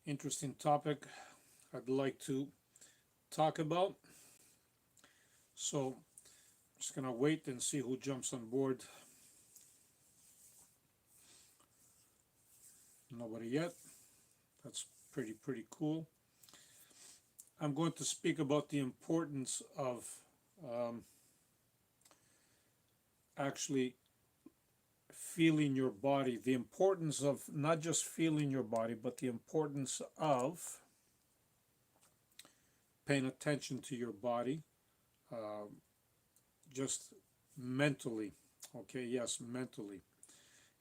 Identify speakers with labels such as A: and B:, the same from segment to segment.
A: Interesting topic I'd like to talk about. So I'm just gonna wait and see who jumps on board. Nobody yet. That's pretty cool. I'm going to speak about the importance of um, actually feeling your body. The importance of not just feeling your body, but the importance of paying attention to your body, uh, just mentally. Okay, yes, mentally.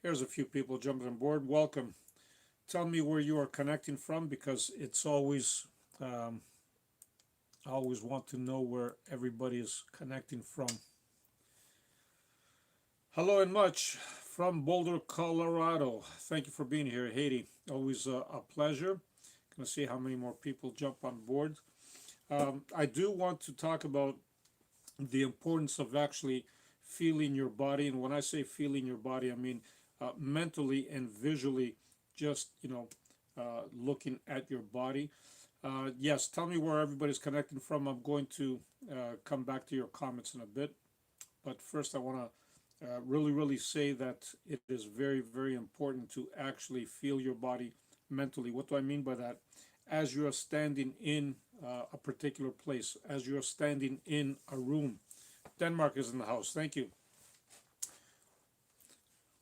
A: Here's a few people jumping on board. Welcome. Tell me where you are connecting from because it's um, I always want to know where everybody is connecting from. Hello and much from Boulder, Colorado. Thank you for being here, Haiti. Always a pleasure. Gonna see how many more people jump on board. I do want to talk about the importance of actually feeling your body, and when I say feeling your body, I mean mentally and visually. Just looking at your body. Yes, tell me where everybody's connecting from. I'm going to come back to your comments in a bit. But first, I want to really say that it is very important to actually feel your body mentally. What do I mean by that? As you are standing in a particular place, as you are standing in a room. Denmark is in the house. Thank you.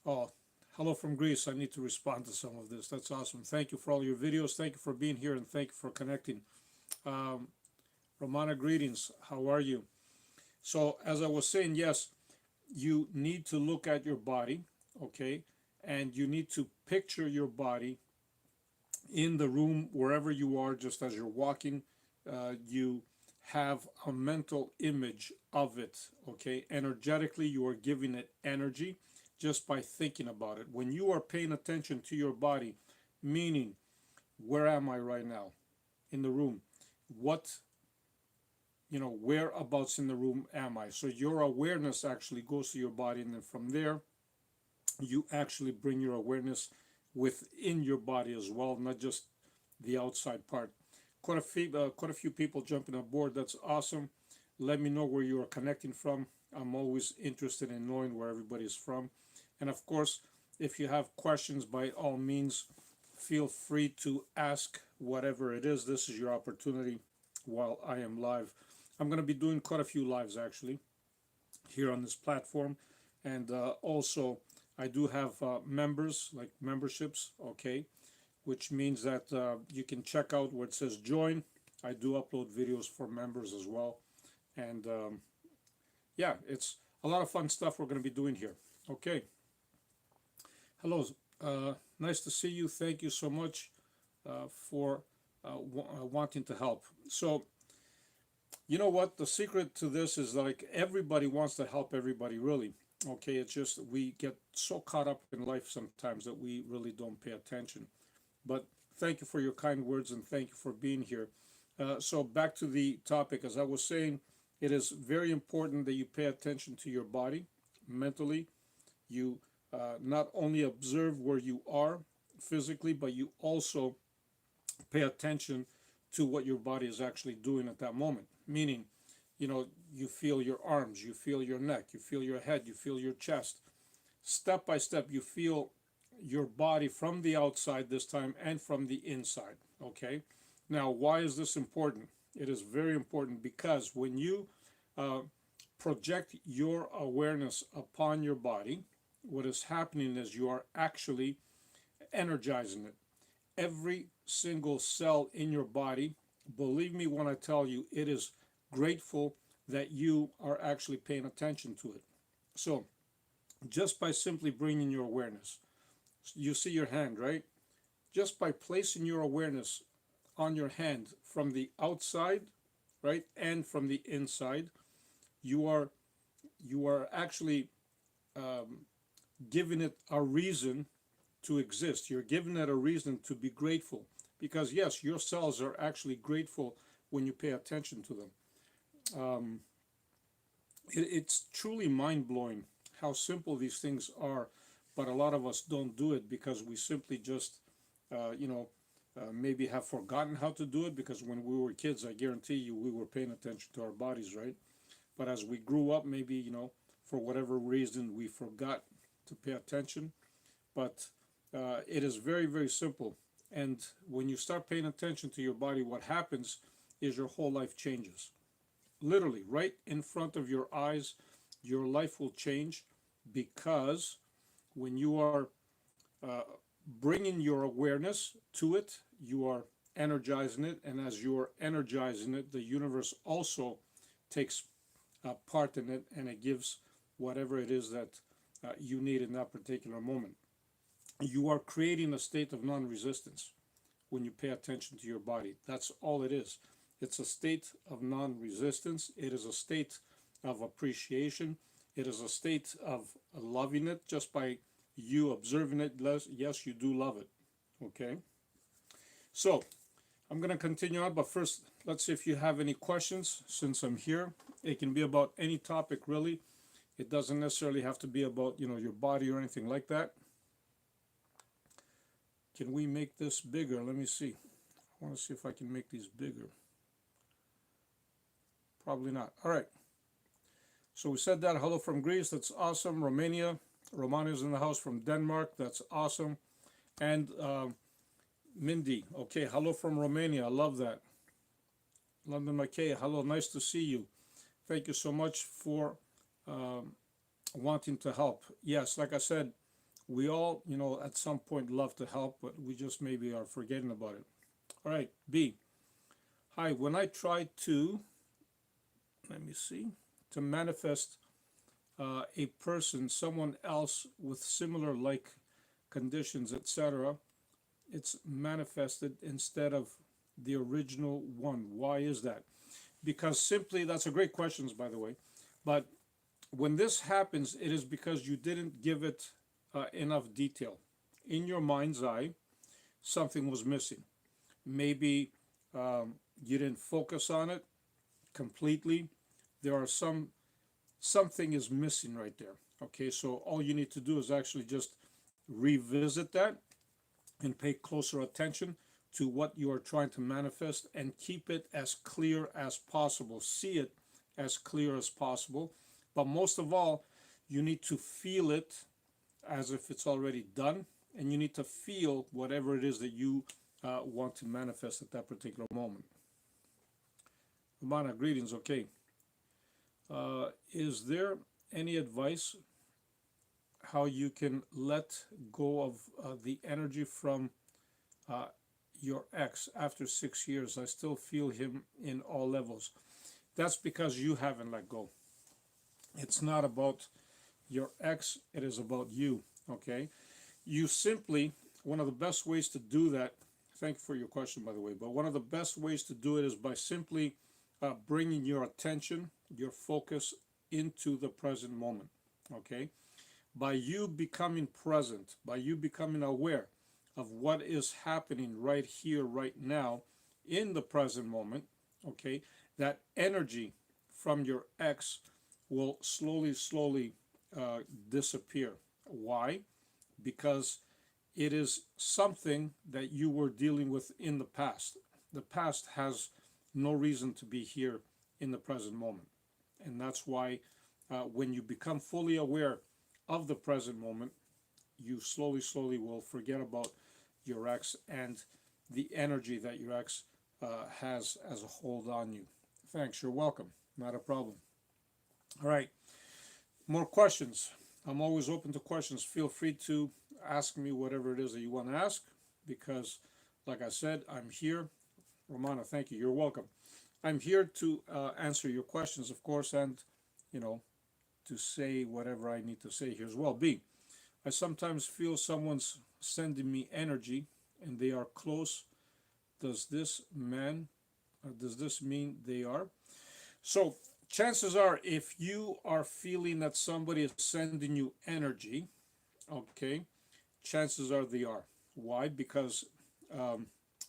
A: Oh, hello from Greece. I need to respond to some of this. That's awesome. Thank you for all your videos. Thank you for being here and thank you for connecting. Um, Romana, greetings. How are you? So, as I was saying, yes, you need to look at your body, okay? And you need to picture your body in the room, wherever you are, just as you're walking. You have a mental image of it, okay? Energetically, you are giving it energy just by thinking about it. When you are paying attention to your body, meaning, where am I right now in the room? What, whereabouts in the room am I? So your awareness actually goes to your body, and then from there, you actually bring your awareness within your body as well, not just the outside part. Quite a few people jumping on board. That's awesome. Let me know where you are connecting from. I'm always interested in knowing where everybody is from. And of course, if you have questions, by all means, feel free to ask whatever it is. This is your opportunity while I am live. I'm going to be doing quite a few lives actually here on this platform. And also, I do have members, like memberships, okay, which means that you can check out where it says join. I do upload videos for members as well. And yeah, it's a lot of fun stuff we're going to be doing here. Okay. Hello. Nice to see you. Thank you so much for wanting to help. So, you know what? The secret to this is like everybody wants to help everybody, really. Okay, it's just we get so caught up in life sometimes that we really don't pay attention. But thank you for your kind words and thank you for being here. So, back to the topic. As I was saying, it is very important that you pay attention to your body mentally. You not only observe where you are physically, but you also pay attention to what your body is actually doing at that moment. Meaning, you feel your arms, you feel your neck, you feel your head, you feel your chest. Step by step, you feel your body from the outside this time and from the inside. Okay. Now, why is this important? It is very important because when you uh, project your awareness upon your body, what is happening is you are actually energizing it. Every single cell in your body, believe me when I tell you, it is grateful that you are actually paying attention to it. So, just by simply bringing your awareness, you see your hand, right? Just by placing your awareness on your hand from the outside, right, and from the inside, you are actually um, giving it a reason to exist. You're giving it a reason to be grateful because yes, your cells are actually grateful when you pay attention to them. Um, it's truly mind blowing how simple these things are, but a lot of us don't do it because we simply just, uh, you know, maybe have forgotten how to do it, because when we were kids, I guarantee you, we were paying attention to our bodies, right? But as we grew up, maybe, for whatever reason, we forgot to pay attention. But it is very, very simple. And when you start paying attention to your body, what happens is your whole life changes. Literally, right in front of your eyes, your life will change, because when you are uh, bringing your awareness to it, you are energizing it. And as you are energizing it, the universe also takes part in it, and it gives whatever it is that you need in that particular moment. You are creating a state of non resistance when you pay attention to your body. That's all it is. It's a state of non resistance, it is a state of appreciation, it is a state of loving it just by you observing it. Yes, you do love it. Okay? So, I'm going to continue on, but first, let's see if you have any questions since I'm here. It can be about any topic, really. It doesn't necessarily have to be about, your body or anything like that. Can we make this bigger? Let me see. I want to see if I can make these bigger. Probably not. All right. So we said that. Hello from Greece. That's awesome. Romania. Romana's in the house from Denmark. That's awesome. And Mindy. Okay. Hello from Romania. I love that. London McKay. Hello. Nice to see you. Thank you so much for wanting to help. Yes, like I said, we all, at some point love to help, but we just maybe are forgetting about it. All right, B. Hi, when I try to, let me see, to manifest a person, someone else with similar like conditions, etc., it's manifested instead of the original one. Why is that? Because simply, that's a great question, by the way, but when this happens, it is because you didn't give it enough detail. In your mind's eye, something was missing. Maybe you didn't focus on it completely. There are something is missing right there. Okay, so all you need to do is actually just revisit that and pay closer attention to what you are trying to manifest, and keep it as clear as possible. See it as clear as possible. But most of all, you need to feel it as if it's already done, and you need to feel whatever it is that you want to manifest at that particular moment. Romana, greetings. Okay. Is there any advice how you can let go of the energy from your ex after 6 years? I still feel him in all levels. That's because you haven't let go. It's not about your ex, it is about you. Okay, you simply, one of the best ways to do that, thank you for your question, by the way, but one of the best ways to do it is by simply bringing your attention, your focus into the present moment. Okay, by you becoming present, by you becoming aware of what is happening right here, right now, in the present moment. Okay, that energy from your ex will slowly disappear. Why? Because it is something that you were dealing with in the past. The past has no reason to be here in the present moment. And that's why when you become fully aware of the present moment, you slowly will forget about your ex and the energy that your ex has as a hold on you. Thanks, you're welcome. Not a problem. All right, more questions. I'm always open to questions. Feel free to ask me whatever it is that you want to ask, because, like I said, I'm here. Romana, thank you. You're welcome. I'm here to answer your questions, of course, and, to say whatever I need to say here as well. B, I sometimes feel someone's sending me energy and they are close. Does this mean they are? So chances are, if you are feeling that somebody is sending you energy, okay, chances are they are. Why? Because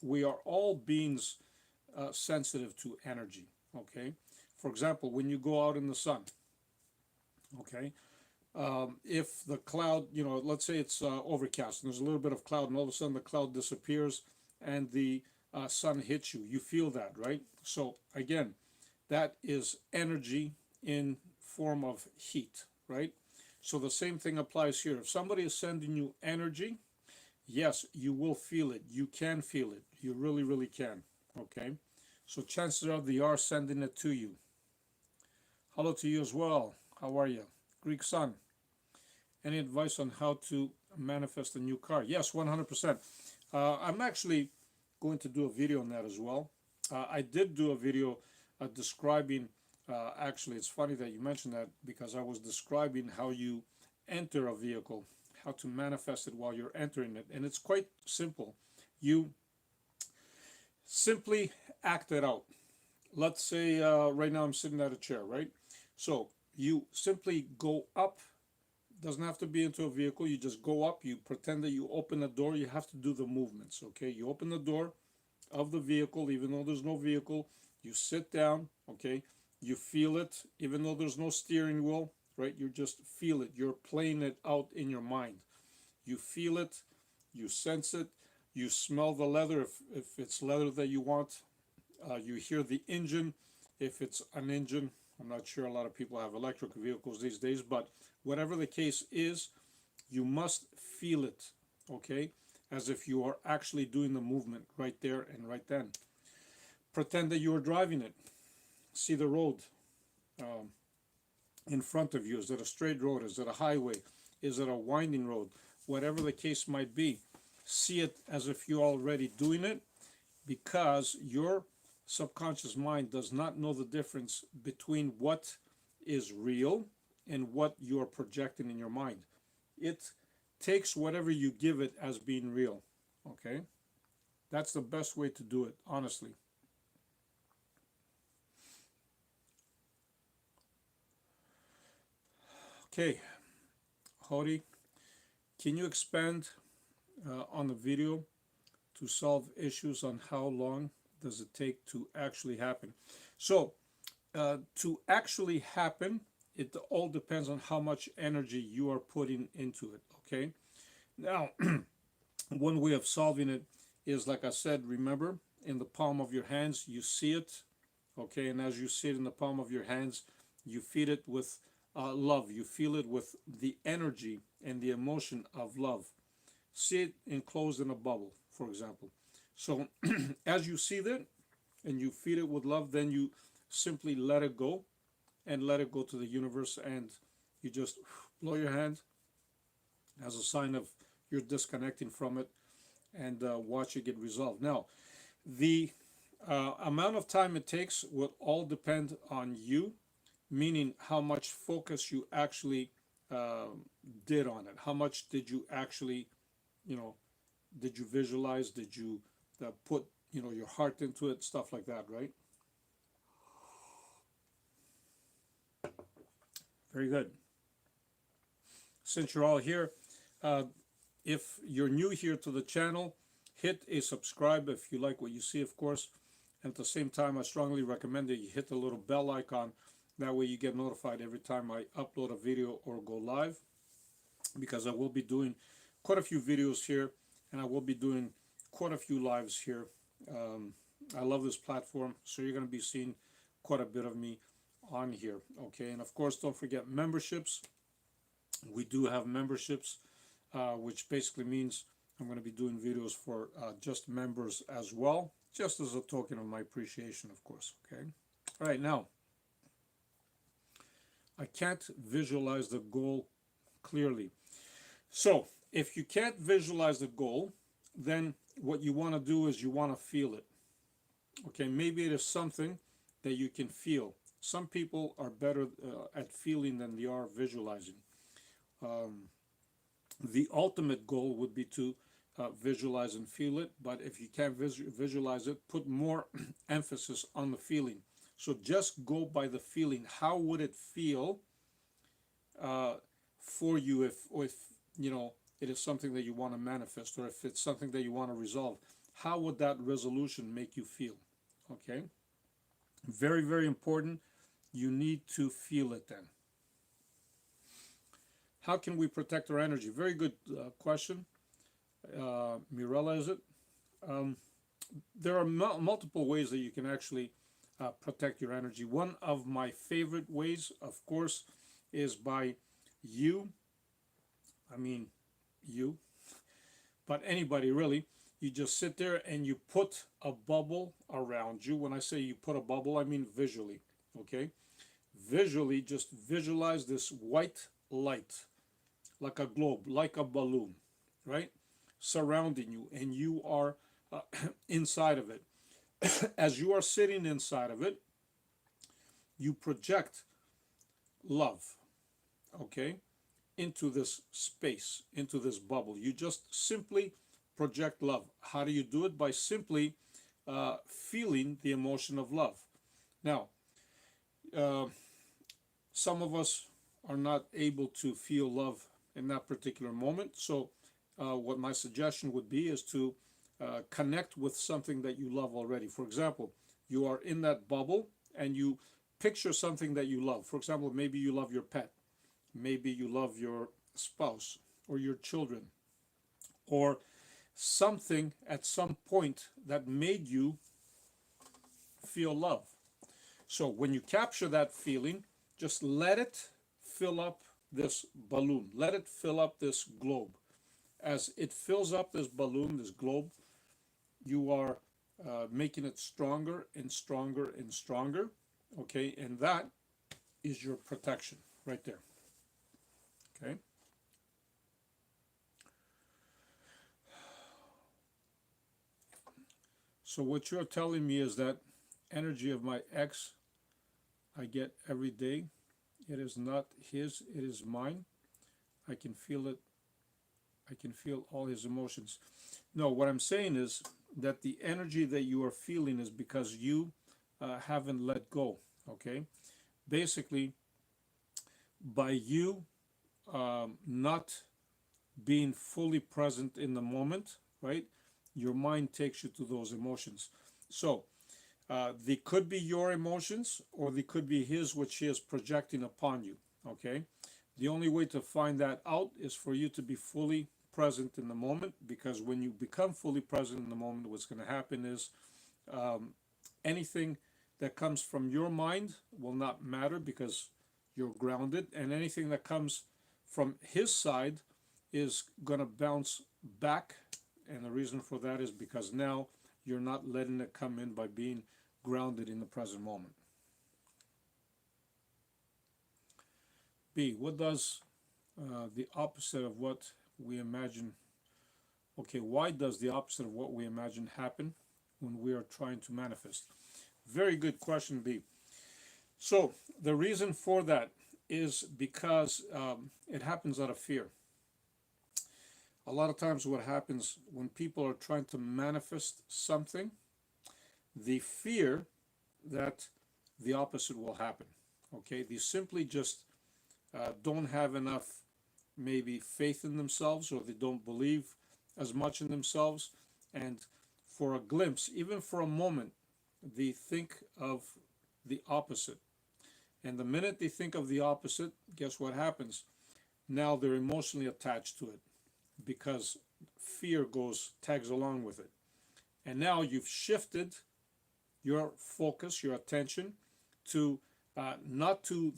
A: we are all beings sensitive to energy. Okay, for example, when you go out in the sun, okay, if the cloud, let's say it's overcast and there's a little bit of cloud, and all of a sudden the cloud disappears and the sun hits you. You feel that, right? So again, that is energy in form of heat, right? So the same thing applies here. If somebody is sending you energy, yes, you will feel it. You can feel it. You really, really can. Okay? So chances are they are sending it to you. Hello to you as well. How are you? Greek Sun. Any advice on how to manifest a new car? Yes, 100%. I'm actually going to do a video on that as well. I did do a video describing, actually, it's funny that you mentioned that because I was describing how you enter a vehicle, how to manifest it while you're entering it. And it's quite simple. You simply act it out. Let's say right now I'm sitting at a chair, right? So you simply go up. Doesn't have to be into a vehicle. You just go up. You pretend that you open the door. You have to do the movements, okay? You open the door of the vehicle, even though there's no vehicle. You sit down, okay? You feel it, even though there's no steering wheel, right? You just feel it. You're playing it out in your mind. You feel it. You sense it. You smell the leather if it's leather that you want. You hear the engine if it's an engine. I'm not sure, a lot of people have electric vehicles these days, but whatever the case is, you must feel it, okay? As if you are actually doing the movement right there and right then. Pretend that you are driving it. See the road in front of you. Is it a straight road? Is it a highway? Is it a winding road? Whatever the case might be, see it as if you're already doing it, because your subconscious mind does not know the difference between what is real and what you're projecting in your mind. It takes whatever you give it as being real, okay? That's the best way to do it, honestly. Okay, Hori, can you expand on the video to solve issues on how long does it take to actually happen? So, to actually happen, it all depends on how much energy you are putting into it, okay? Now, one way of solving it is, like I said, remember, in the palm of your hands, you see it, okay? And as you see it in the palm of your hands, you feed it with love. You feel it with the energy and the emotion of love. See it enclosed in a bubble, for example. So as you see that and you feed it with love, then you simply let it go and let it go to the universe, and you just blow your hand as a sign of you're disconnecting from it, and watch it get resolved. Now, the amount of time it takes will all depend on you, meaning how much focus you actually did on it. How much did you actually, did you visualize? Did you put, your heart into it? Stuff like that, right? Very good. Since you're all here, if you're new here to the channel, hit a subscribe if you like what you see, of course. And at the same time, I strongly recommend that you hit the little bell icon. That way you get notified every time I upload a video or go live, because I will be doing quite a few videos here, and I will be doing quite a few lives here. I love this platform, so you're going to be seeing quite a bit of me on here, okay? And of course, don't forget memberships. We do have memberships, which basically means I'm going to be doing videos for just members as well, just as a token of my appreciation, of course, okay? All right, now, I can't visualize the goal clearly. So, if you can't visualize the goal, then what you want to do is you want to feel it. Okay, maybe it is something that you can feel. Some people are better at feeling than they are visualizing. The ultimate goal would be to visualize and feel it, but if you can't visualize it, put more emphasis on the feeling. So just go by the feeling. How would it feel for you if it is something that you want to manifest, or if it's something that you want to resolve? How would that resolution make you feel? Okay, very, very important. You need to feel it then. How can we protect our energy? Very good question. Mirella, is it? there are multiple ways that you can actually protect your energy. One of my favorite ways, of course, is by you, I mean you, but anybody really, you just sit there and you put a bubble around you. When I say you put a bubble, I mean visually, okay? Visually, just visualize this white light, like a globe, like a balloon, right? Surrounding you, and you are inside of it. As you are sitting inside of it, you project love, okay, into this space, into this bubble. You just simply project love. How do you do it? By simply feeling the emotion of love. Now, uh, some of us are not able to feel love in that particular moment. So, what my suggestion would be is to connect with something that you love already. For example, you are in that bubble and you picture something that you love. For example, maybe you love your pet, maybe you love your spouse or your children, or something at some point that made you feel love. So when you capture that feeling, just let it fill up this balloon, let it fill up this globe. As it fills up this balloon, this globe, you are making it stronger and stronger and stronger, okay? And that is your protection right there, okay? So what you're telling me is that energy of my ex I get every day. It is not his, it is mine. I can feel it. I can feel all his emotions. No, what I'm saying is that the energy that you are feeling is because you haven't let go, okay? Basically, by you not being fully present in the moment, right? Your mind takes you to those emotions. So, they could be your emotions or they could be his, which he is projecting upon you, okay? The only way to find that out is for you to be fully present in the moment, because when you become fully present in the moment, what's going to happen is anything that comes from your mind will not matter because you're grounded, and anything that comes from his side is going to bounce back. And the reason for that is because now you're not letting it come in by being grounded in the present moment. B, what does the opposite of what we imagine, okay, why does the opposite of what we imagine happen when we are trying to manifest? Very good question, B. So the reason for that is because it happens out of fear. A lot of times what happens when people are trying to manifest something, the fear that the opposite will happen, okay? They simply just don't have enough maybe faith in themselves, or they don't believe as much in themselves, and for a glimpse, even for a moment, they think of the opposite. And the minute they think of the opposite, guess what happens? Now they're emotionally attached to it because fear tags along with it. And now you've shifted your focus, your attention to not to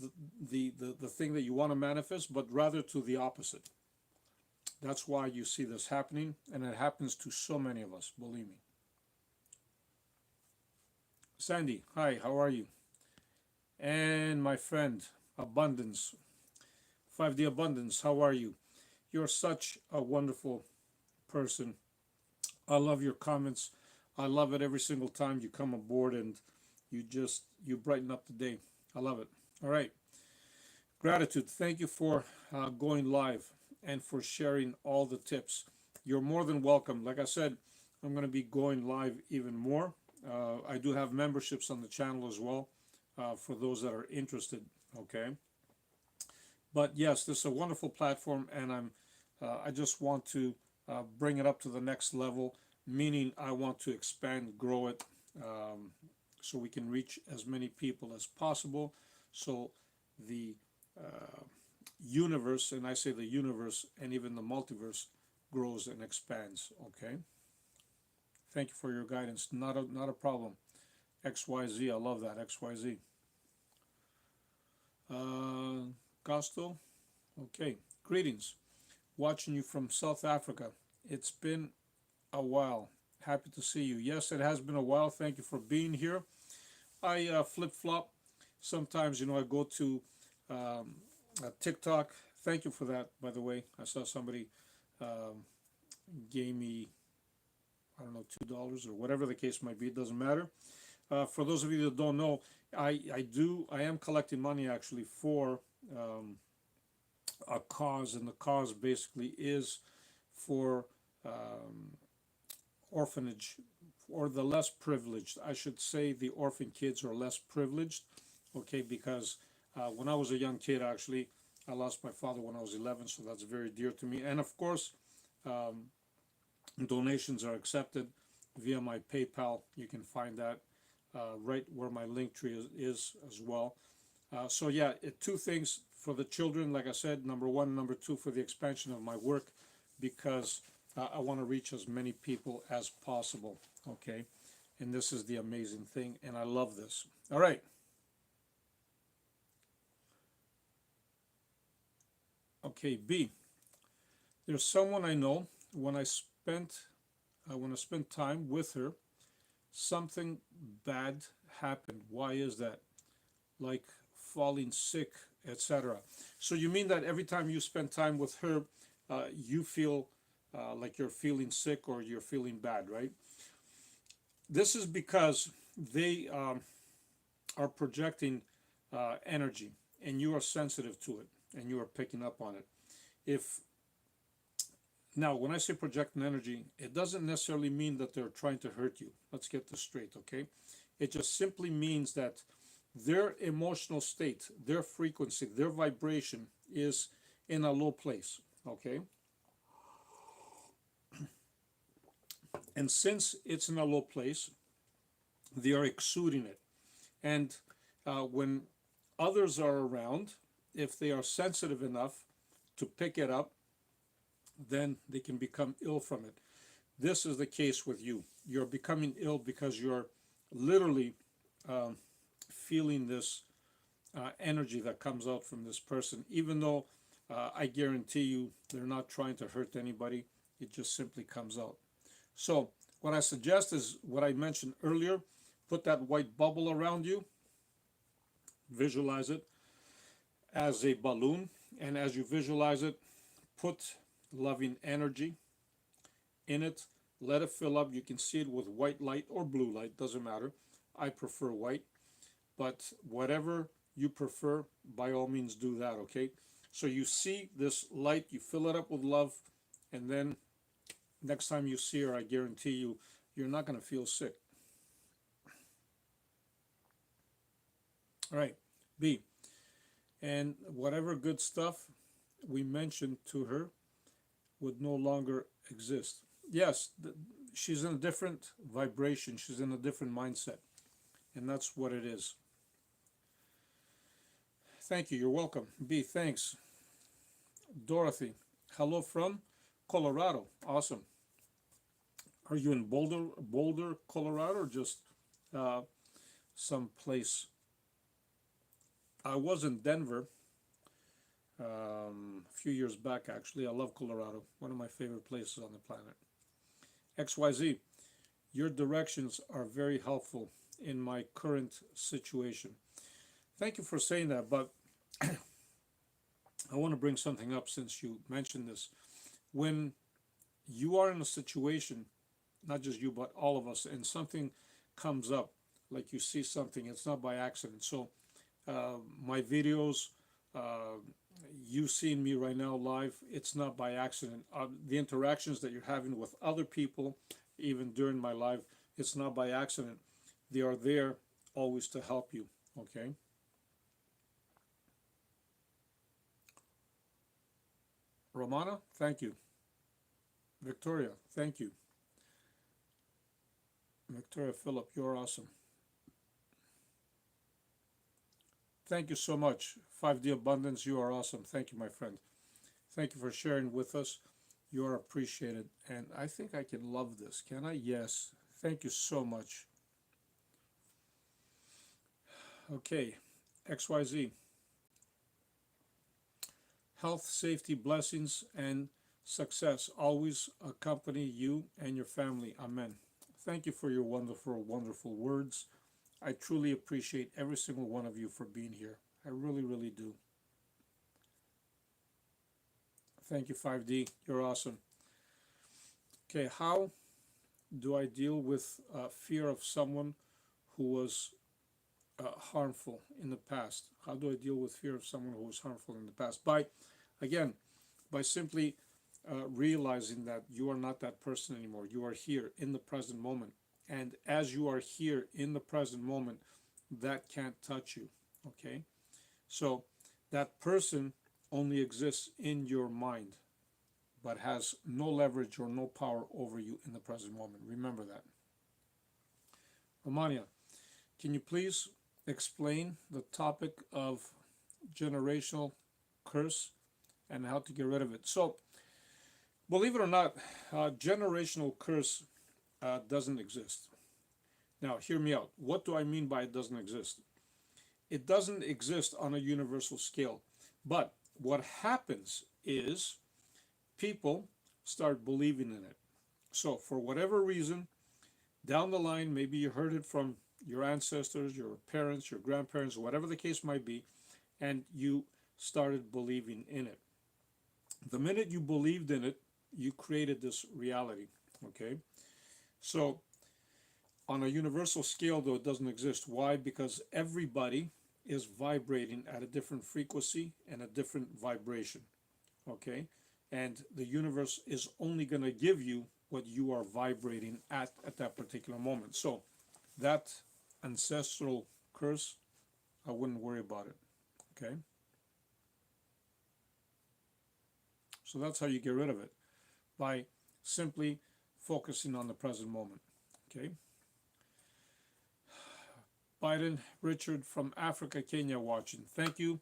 A: the thing that you want to manifest, but rather to the opposite. That's why you see this happening, and it happens to so many of us, believe me. Sandy, hi, how are you? And my friend, Abundance, 5D Abundance, how are you? You're such a wonderful person. I love your comments. I love it every single time you come aboard, and you brighten up the day. I love it. All right. Gratitude. Thank you for going live and for sharing all the tips. You're more than welcome. Like I said, I'm going to be going live even more. I do have memberships on the channel as well for those that are interested. Okay. But yes, this is a wonderful platform, and I just want to bring it up to the next level, meaning I want to expand, grow it, so we can reach as many people as possible. So the universe, and I say the universe and even the multiverse, grows and expands. Okay. Thank you for your guidance. Not a problem. XYZ, I love that. XYZ. Costo, okay. Greetings. Watching you from South Africa. It's been a while. Happy to see you. Yes, it has been a while. Thank you for being here. I flip flop. Sometimes, I go to TikTok. Thank you for that, by the way. I saw somebody gave me, I don't know, $2 or whatever the case might be. It doesn't matter. For those of you that don't know, I am collecting money actually for a cause, and the cause basically is for orphanage, or the less privileged. I should say the orphan kids are less privileged, okay, because when I was a young kid, actually, I lost my father when I was 11, so that's very dear to me. And of course, donations are accepted via my PayPal. You can find that right where my link tree is as well. So yeah, two things for the children, like I said, number one, number two, for the expansion of my work, because I want to reach as many people as possible, okay? And this is the amazing thing, and I love this. All right. Okay, B. There's someone I know. When I spend time with her, something bad happened. Why is that? Like falling sick, etc. So you mean that every time you spend time with her, you feel like you're feeling sick or you're feeling bad, right? This is because they are projecting energy, and you are sensitive to it, and you are picking up on it. Now, when I say projecting energy, it doesn't necessarily mean that they're trying to hurt you. Let's get this straight, okay? It just simply means that their emotional state, their frequency, their vibration is in a low place, okay? And since it's in a low place, they are exuding it. And when others are around, if they are sensitive enough to pick it up, then they can become ill from it. This is the case with you. You're becoming ill because you're literally feeling this energy that comes out from this person, even though I guarantee you they're not trying to hurt anybody. It just simply comes out. So what I suggest is what I mentioned earlier. Put that white bubble around you. Visualize it as a balloon. And as you visualize it, put loving energy in it. Let it fill up. You can see it with white light or blue light. Doesn't matter. I prefer white. But whatever you prefer, by all means do that, okay? So you see this light, you fill it up with love, and then next time you see her, I guarantee you, you're not going to feel sick. All right, B. And whatever good stuff we mentioned to her would no longer exist. Yes, she's in a different vibration. She's in a different mindset. And that's what it is. Thank you. You're welcome. B, thanks. Dorothy, hello from Colorado. Awesome. Are you in Boulder, Colorado, or just someplace? I was in Denver a few years back, actually. I love Colorado. One of my favorite places on the planet. XYZ, your directions are very helpful in my current situation. Thank you for saying that, but I want to bring something up since you mentioned this. When you are in a situation, not just you, but all of us, and something comes up, like you see something, it's not by accident. So my videos, you seeing me right now live, it's not by accident. The interactions that you're having with other people, even during my live, it's not by accident. They are there always to help you, okay? Romana, thank you. Victoria, thank you. Victoria Phillip, you're awesome. Thank you so much. 5D Abundance, you are awesome. Thank you, my friend. Thank you for sharing with us. You are appreciated. And I think I can love this. Can I? Yes. Thank you so much. Okay, XYZ. Health, safety, blessings, and success always accompany you and your family. Amen. Thank you for your wonderful, wonderful words. I truly appreciate every single one of you for being here. I really, really do. Thank you, 5D. You're awesome. Okay, how do I deal with fear of someone who was harmful in the past? How do I deal with fear of someone who was harmful in the past? Again, by simply realizing that you are not that person anymore. You are here in the present moment. And as you are here in the present moment, that can't touch you. Okay? So that person only exists in your mind, but has no leverage or no power over you in the present moment. Remember that. Romania, can you please explain the topic of generational curse and how to get rid of it? So, believe it or not, generational curse doesn't exist. Now, hear me out. What do I mean by it doesn't exist? It doesn't exist on a universal scale. But what happens is people start believing in it. So, for whatever reason, down the line, maybe you heard it from your ancestors, your parents, your grandparents, whatever the case might be, and you started believing in it. The minute you believed in it, you created this reality. Okay? So, on a universal scale, though, it doesn't exist. Why? Because everybody is vibrating at a different frequency and a different vibration. Okay? And the universe is only going to give you what you are vibrating at that particular moment. So, that ancestral curse, I wouldn't worry about it. Okay? So that's how you get rid of it, by simply focusing on the present moment. Okay? Biden Richard from Africa, Kenya watching. Thank you,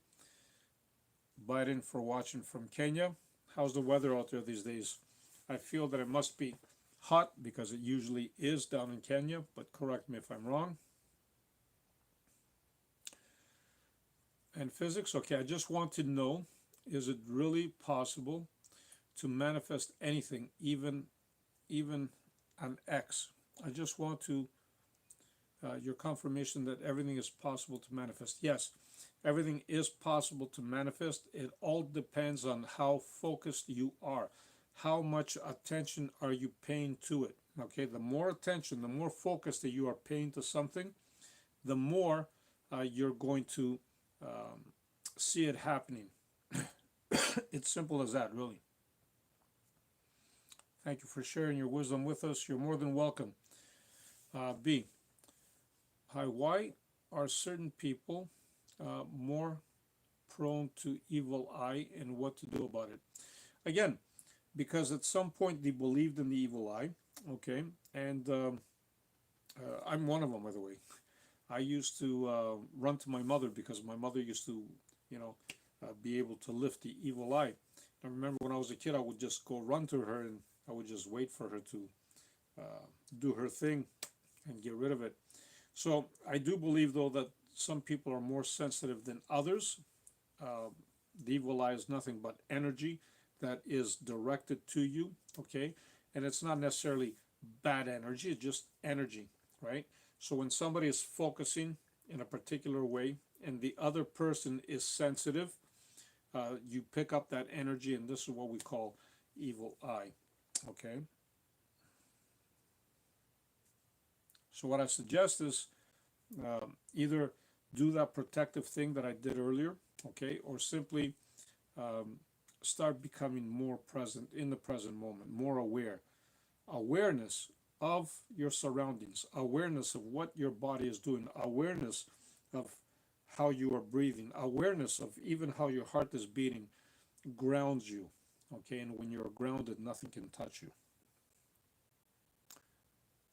A: Biden, for watching from Kenya. How's the weather out there these days? I feel that it must be hot because it usually is down in Kenya, but correct me if I'm wrong. And physics, okay, I just want to know, is it really possible to manifest anything, even an X? I just want to your confirmation that everything is possible to manifest. Yes, everything is possible to manifest. It all depends on how focused you are. How much attention are you paying to it? Okay, the more attention, the more focus that you are paying to something, the more you're going to see it happening. It's simple as that, really. Thank you for sharing your wisdom with us. You're more than welcome. B. Hi, why are certain people more prone to evil eye, and what to do about it? Again, because at some point they believed in the evil eye, okay? And I'm one of them, by the way. I used to run to my mother because my mother used to, be able to lift the evil eye. I remember when I was a kid, I would just go run to her and I would just wait for her to do her thing and get rid of it. So I do believe, though, that some people are more sensitive than others. The evil eye is nothing but energy that is directed to you, okay? And it's not necessarily bad energy, it's just energy, right? So when somebody is focusing in a particular way and the other person is sensitive, you pick up that energy, and this is what we call evil eye, okay? So what I suggest is either do that protective thing that I did earlier, okay, or simply start becoming more present in the present moment, more aware. Awareness of your surroundings, awareness of what your body is doing, awareness of how you are breathing, awareness of even how your heart is beating grounds you, okay, and when you're grounded, nothing can touch you.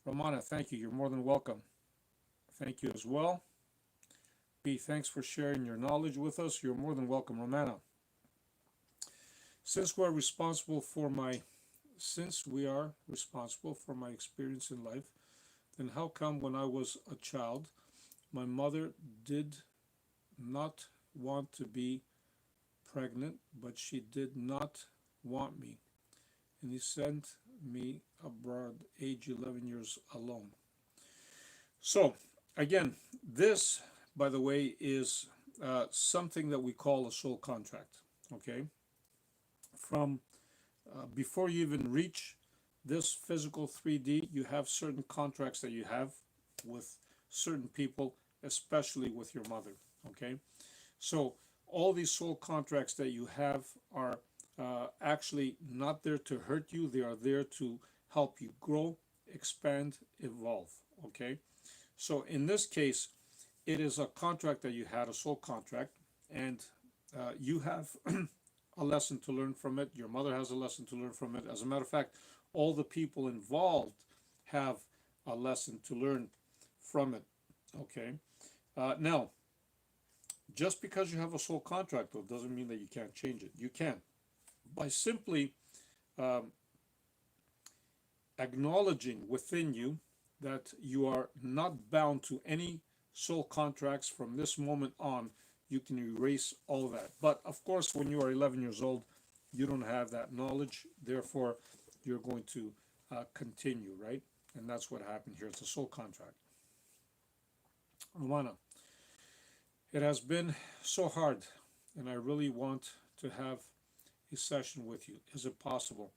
A: Romana, thank you. You're more than welcome. Thank you as well. B, thanks for sharing your knowledge with us. You're more than welcome, Romana. Since we are responsible for my experience in life, And how come when I was a child, my mother did not want to be pregnant, but she did not want me, and he sent me abroad, age 11 years alone. So, again, this, by the way, is something that we call a soul contract. Okay, from before you even reach this physical 3D, you have certain contracts that you have with certain people, especially with your mother. Okay, so all these soul contracts that you have are actually not there to hurt you, they are there to help you grow, expand, evolve. Okay, so in this case, it is a contract that you had, a soul contract, and you have a lesson to learn from it. Your mother has a lesson to learn from it. As a matter of fact, all the people involved have a lesson to learn from it. Okay. Now, just because you have a soul contract, though, doesn't mean that you can't change it. You can, by simply um, acknowledging within you that you are not bound to any soul contracts from this moment on. You can erase all that. But of course, when you are 11 years old, you don't have that knowledge. Therefore, you're going to continue, right? And that's what happened here. It's a soul contract. Romana, it has been so hard, and I really want to have a session with you. Is it possible?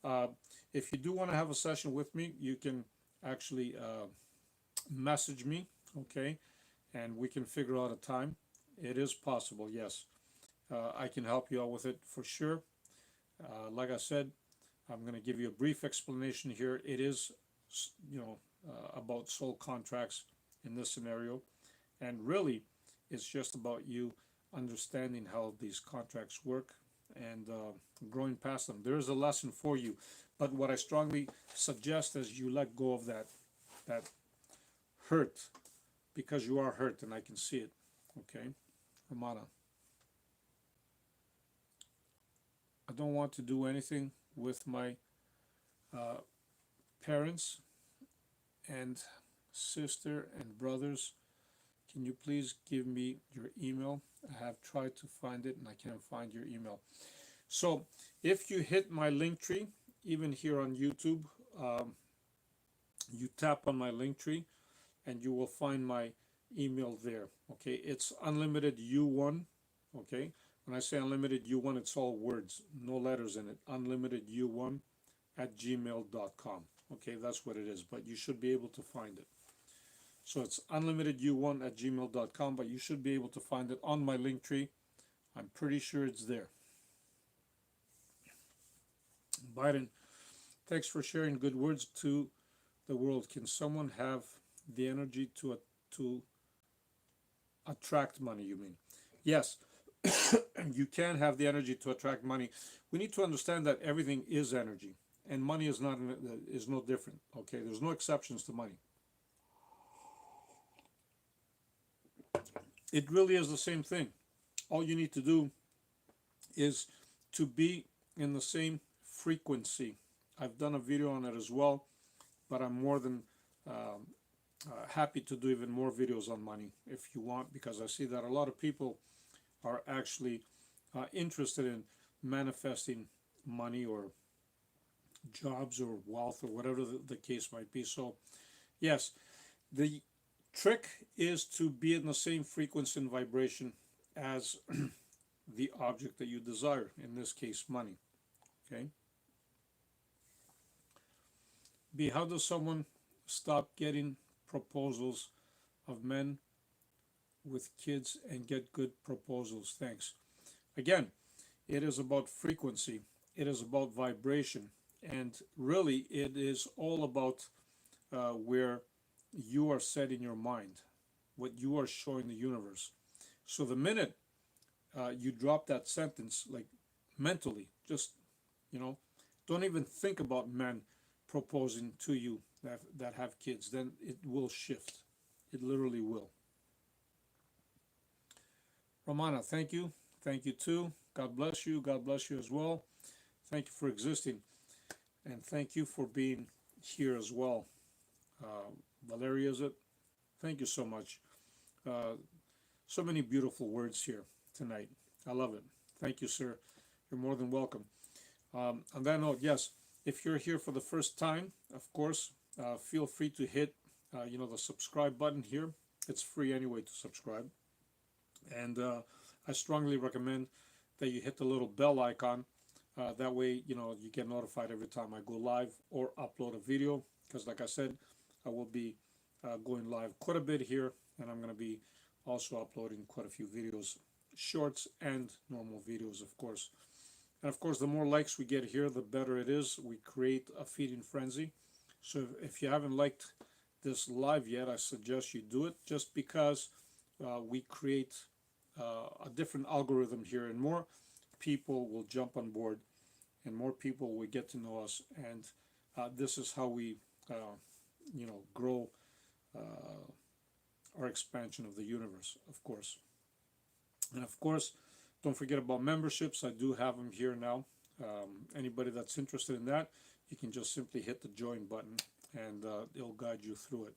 A: Uh, if you do want to have a session with me, you can actually message me, okay? And we can figure out a time. It is possible, yes. I can help you out with it for sure. Like I said, I'm going to give you a brief explanation here. It is, about soul contracts in this scenario. And really, it's just about you understanding how these contracts work and growing past them. There is a lesson for you. But what I strongly suggest is you let go of that hurt, because you are hurt and I can see it. Okay, Romana. I don't want to do anything with my parents and sister and brothers. Can you please give me your email? I have tried to find it and I can't find your email. So if you hit my link tree, even here on YouTube, you tap on my link tree and you will find my email there. Okay, it's unlimited U1. Okay, when I say unlimited U1, it's all words, no letters in it. Unlimited U1 at gmail.com. Okay, that's what it is, but you should be able to find it. So it's unlimited U1 at gmail.com, but you should be able to find it on my link tree. I'm pretty sure it's there. Biden, thanks for sharing good words to the world. Can someone have the energy to attract money, you mean? Yes, you can have the energy to attract money. We need to understand that everything is energy, and money is no different. Okay, there's no exceptions to money. It really is the same thing. All you need to do is to be in the same frequency. I've done a video on it as well, but I'm more than happy to do even more videos on money if you want, because I see that a lot of people are actually interested in manifesting money or jobs or wealth or whatever the case might be. So yes, the trick is to be in the same frequency and vibration as the object that you desire, in this case money. Okay, B, how does someone stop getting proposals of men with kids and get good proposals? Thanks. Again, it is about frequency, it is about vibration, and really it is all about where you are set in your mind, what you are showing the universe. So the minute you drop that sentence, like mentally, just, don't even think about men proposing to you that have kids, then it will shift. It literally will. Romana, thank you. Thank you too. God bless you. God bless you as well. Thank you for existing. And thank you for being here as well. Valeria, is it? Thank you so much. Uh, so many beautiful words here tonight. I love it. Thank you, sir. You're more than welcome. On that note, yes, if you're here for the first time, of course, feel free to hit, the subscribe button here. It's free anyway to subscribe, and I strongly recommend that you hit the little bell icon. That way, you get notified every time I go live or upload a video. Because, like I said, I will be going live quite a bit here, and I'm going to be also uploading quite a few videos, shorts and normal videos, of course. And of course, the more likes we get here, the better it is. We create a feeding frenzy. So if you haven't liked this live yet, I suggest you do it, just because we create a different algorithm here, and more people will jump on board, and more people will get to know us. And this is how we, grow our expansion of the universe, of course. And of course, don't forget about memberships. I do have them here now. Anybody that's interested in that, you can just simply hit the join button, and it'll guide you through it.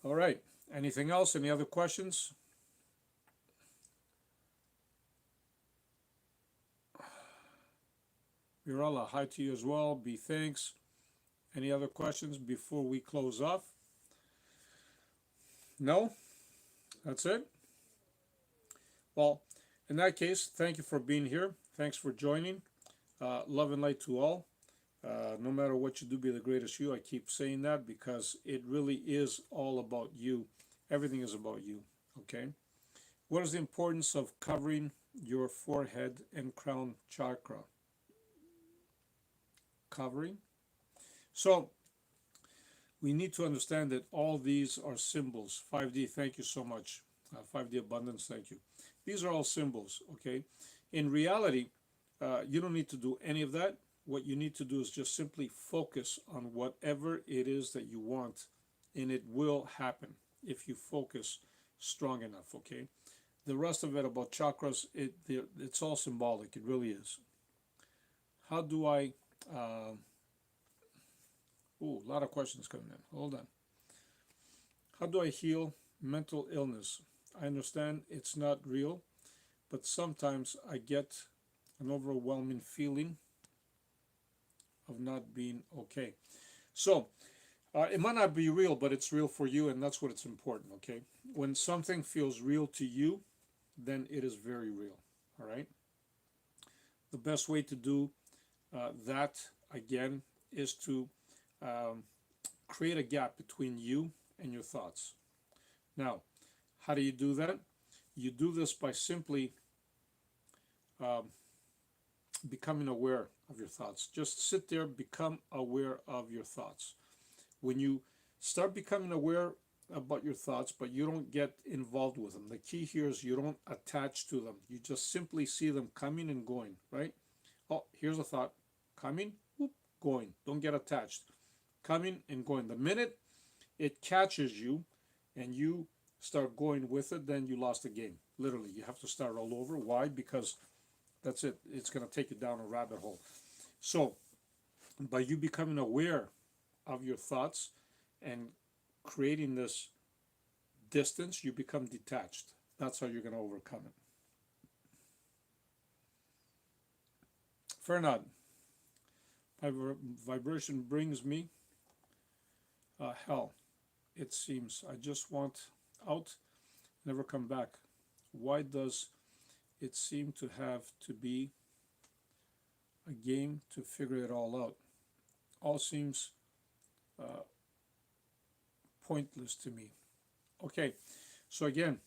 A: All right. Anything else? Any other questions? Mirella, hi to you as well. B, thanks. Any other questions before we close off? No? That's it? Well, in that case, thank you for being here. Thanks for joining. Love and light to all. No matter what you do, be the greatest you. I keep saying that because it really is all about you. Everything is about you, okay? What is the importance of covering your forehead and crown chakra? Covering. So, we need to understand that all these are symbols. 5D, thank you so much. 5D Abundance, thank you. These are all symbols, okay? In reality, you don't need to do any of that. What you need to do is just simply focus on whatever it is that you want, and it will happen if you focus strong enough, okay? The rest of it about chakras, it's all symbolic. It really is. How do I... a lot of questions coming in. Hold on. How do I heal mental illness? I understand it's not real, but sometimes I get an overwhelming feeling of not being okay. So, it might not be real, but it's real for you, and that's what it's important, okay? When something feels real to you, then it is very real, all right? The best way to do that, again, is to create a gap between you and your thoughts. Now, how do you do that? You do this by simply becoming aware of your thoughts. Just sit there, become aware of your thoughts. When you start becoming aware about your thoughts, but you don't get involved with them, the key here is you don't attach to them. You just simply see them coming and going, right? Oh, here's a thought. Coming, whoop, going. Don't get attached. Coming and going. The minute it catches you and you start going with it, then you lost the game. Literally, you have to start all over. Why? Because that's it. It's going to take you down a rabbit hole. So, by you becoming aware of your thoughts and creating this distance, you become detached. That's how you're going to overcome it. Fernand, my vibration brings me hell. It seems I just want out, never come back. Why does it seem to have to be a game to figure it all out? All seems pointless to me. Okay, so again,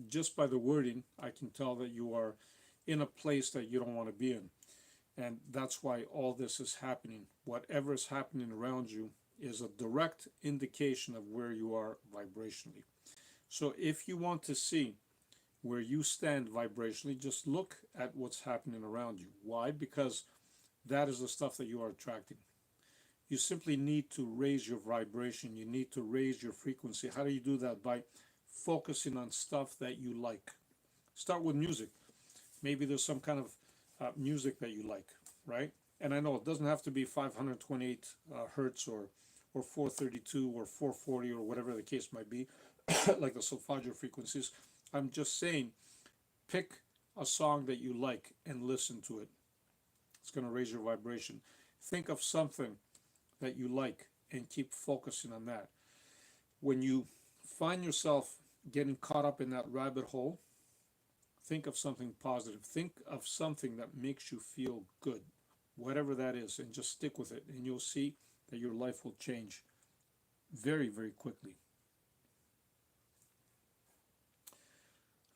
A: just by the wording, I can tell that you are in a place that you don't want to be in. And that's why all this is happening. Whatever is happening around you is a direct indication of where you are vibrationally. So if you want to see where you stand vibrationally, just look at what's happening around you. Why? Because that is the stuff that you are attracting. You simply need to raise your vibration. You need to raise your frequency. How do you do that? By focusing on stuff that you like. Start with music. Maybe there's some kind of music that you like, right? And I know it doesn't have to be 528 hertz or 432 or 440 or whatever the case might be, like the solfeggio frequencies. I'm just saying, pick a song that you like and listen to it. It's going to raise your vibration. Think of something that you like and keep focusing on that. When you find yourself getting caught up in that rabbit hole, think of something positive. Think of something that makes you feel good, whatever that is, and just stick with it. And you'll see that your life will change very, very quickly.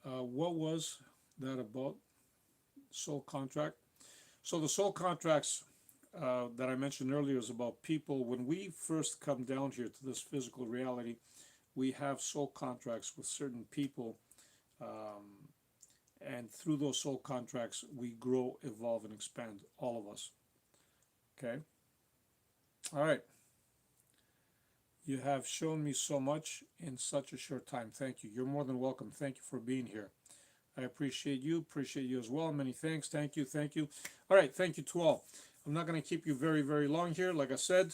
A: What was that about? Soul contract. So the soul contracts that I mentioned earlier is about people. When we first come down here to this physical reality, we have soul contracts with certain people, and through those soul contracts, we grow, evolve, and expand, all of us. Okay? All right. You have shown me so much in such a short time. Thank you. You're more than welcome. Thank you for being here. I appreciate you as well. Many thanks. Thank you. Thank you. All right. Thank you to all. I'm not going to keep you very, very long here. Like I said,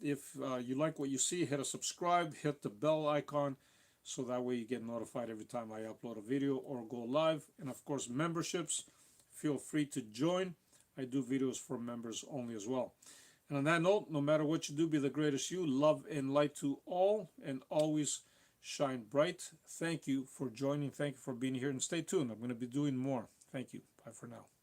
A: if you like what you see, hit a subscribe, hit the bell icon, so that way you get notified every time I upload a video or go live. And of course, memberships, feel free to join. I do videos for members only as well. And on that note, no matter what you do, be the greatest you. Love and light to all, and always shine bright. Thank you for joining. Thank you for being here. And stay tuned. I'm going to be doing more. Thank you. Bye for now.